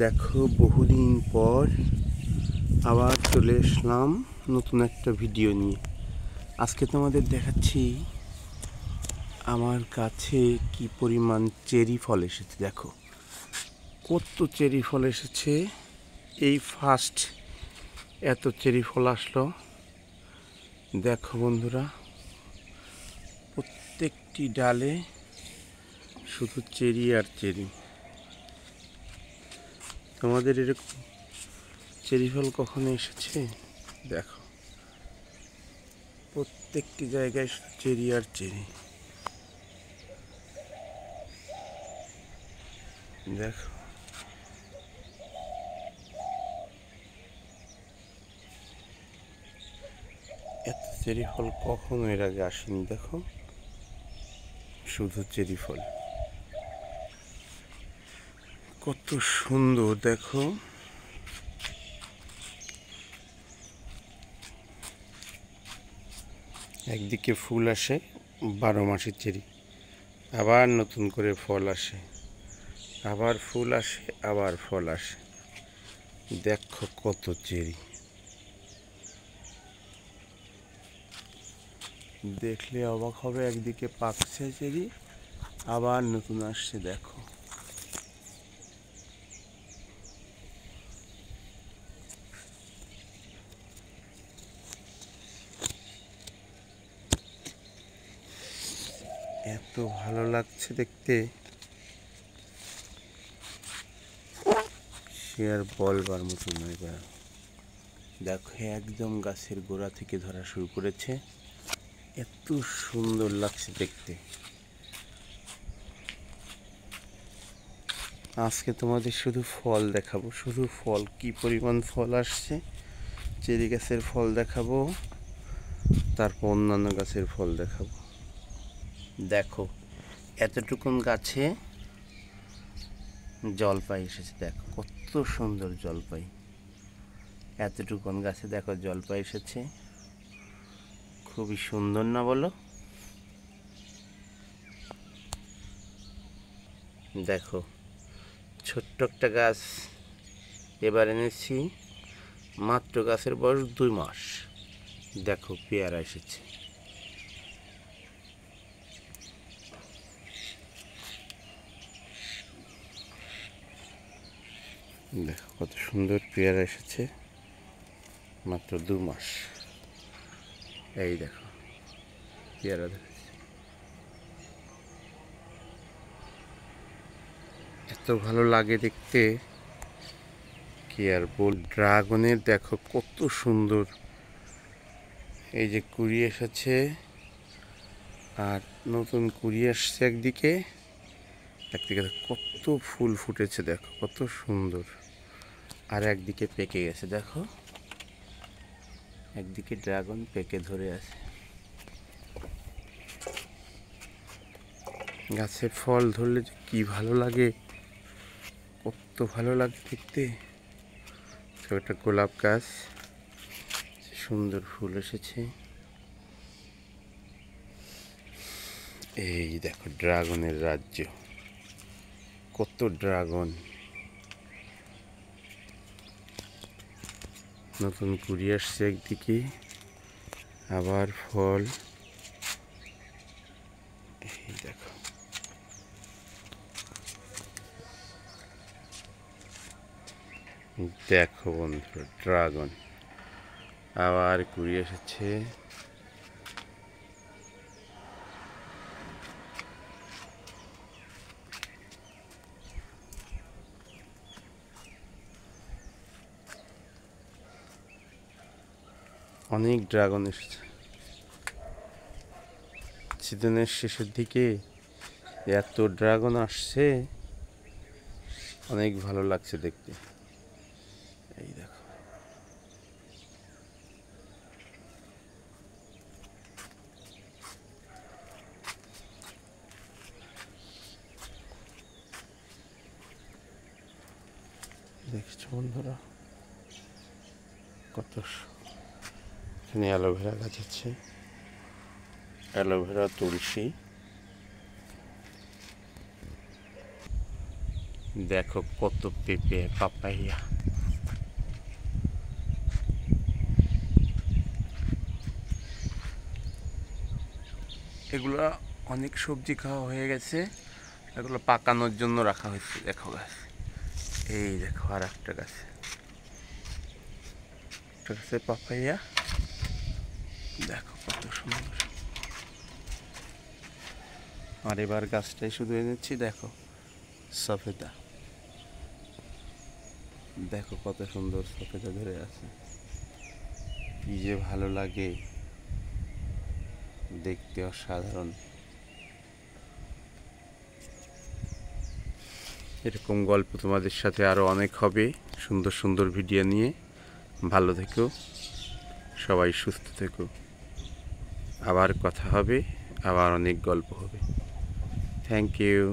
দেখো বহুদিন পর আবার চলে আসলাম নতুন একটা ভিডিও নিয়ে। আজকে তোমাদের দেখাচ্ছি আমার কাছে কি পরিমাণ চেরি ফল এসেছে। দেখো কত চেরি ফল এসেছে, এই ফার্স্ট এত চেরি ফল আসলো। দেখো বন্ধুরা, প্রত্যেকটি ডালে শুধু চেরি আর চেরি। তোমাদের এরকম চেরি ফল কখনো এসেছে? দেখো প্রত্যেকটি জায়গায় চেরি আর চেরি। দেখো এত চেরি ফল কখনো এর আগে আসেনি। দেখো শুধু চেরি ফল, কত সুন্দর। দেখো একদিকে ফুল আসে 12 মাসের চেরি, আবার নতুন করে ফল আসে, আবার ফুল আসে, আবার ফল আসে। দেখো কত চেরি, দেখলে অবাক হবে। একদিকে পাকছে চেরি, আবার নতুন আসছে। দেখো এত ভালো লাগছে দেখতে, সে আর বলবার মতো নয়। দেখো একদম গাছের গোড়া থেকে ধরা শুরু করেছে, এত সুন্দর লাগছে দেখতে। আজকে তোমাদের শুধু ফল দেখাবো, শুধু ফল, কি পরিমাণ ফল আসছে। চেরি গাছের ফল দেখাবো, তারপর অন্যান্য গাছের ফল দেখাবো। দেখো এতটুকুন গাছে জলপাই এসেছে। দেখো কত সুন্দর জলপাই, এতটুকুন গাছে দেখো জলপাই এসেছে, খুবই সুন্দর না বলো? দেখো ছোট্ট একটা গাছ এবার এনেছি, মাত্র গাছের বয়স 2 মাস। দেখো পেয়ারা এসেছে। দেখো কত সুন্দর পেয়ারা এসেছে, মাত্র 2 মাস। এই দেখো পেয়ারা ধরেছে, এত ভালো লাগে দেখতে, কি আর বল। ড্রাগনের দেখো কত সুন্দর, এই যে কুড়ি এসেছে আর নতুন কুড়ি আসছে। একদিকে কত ফুল ফুটেছে, দেখো কত সুন্দর। আর একদিকে পেকে গেছে। দেখো একদিকে ড্রাগন পেকে ধরে আছে। গাছে ফল ধরলে যে কি ভালো লাগে, কত ভালো লাগে দেখতে। একটা গোলাপ গাছ, সুন্দর ফুল এসেছে। এই দেখো ড্রাগনের রাজ্য, কত ড্রাগন। নতুন কুড়ি আসছে একদিকে, আবার ফল। এই দেখো দেখো বন্ধুরা, ড্রাগন আবার কুড়ি এসেছে। অনেক ড্রাগন এসেছে সিজনের শেষের দিকে, এত ড্রাগন আসছে, অনেক ভালো লাগছে দেখতে। এই দেখো দেখছো বন্ধুরা, কত এখানে অ্যালোভেরা গাছ আছে, অ্যালোভেরা, তুলসী। দেখো কত পেঁপে, পাপাইয়া। এগুলো অনেক সবজি খাওয়া হয়ে গেছে, এগুলো পাকানোর জন্য রাখা হয়েছে। দেখো গাছ, এই দেখো আর একটা গাছ, একটা গাছে পাপাইয়া, দেখো কত সুন্দর। আর এবার গাছটাই শুধু এনেছি, দেখো সফেদা, দেখো কত সুন্দর সফেদা ধরে আছে, কি যে ভালো লাগে দেখতে, অসাধারণ। এরকম গল্প তোমাদের সাথে আরও অনেক হবে, সুন্দর সুন্দর ভিডিও নিয়ে। ভালো থেকো, সবাই সুস্থ থেকো, আবার কথা হবে, আবার অনেক গল্প হবে। Thank you.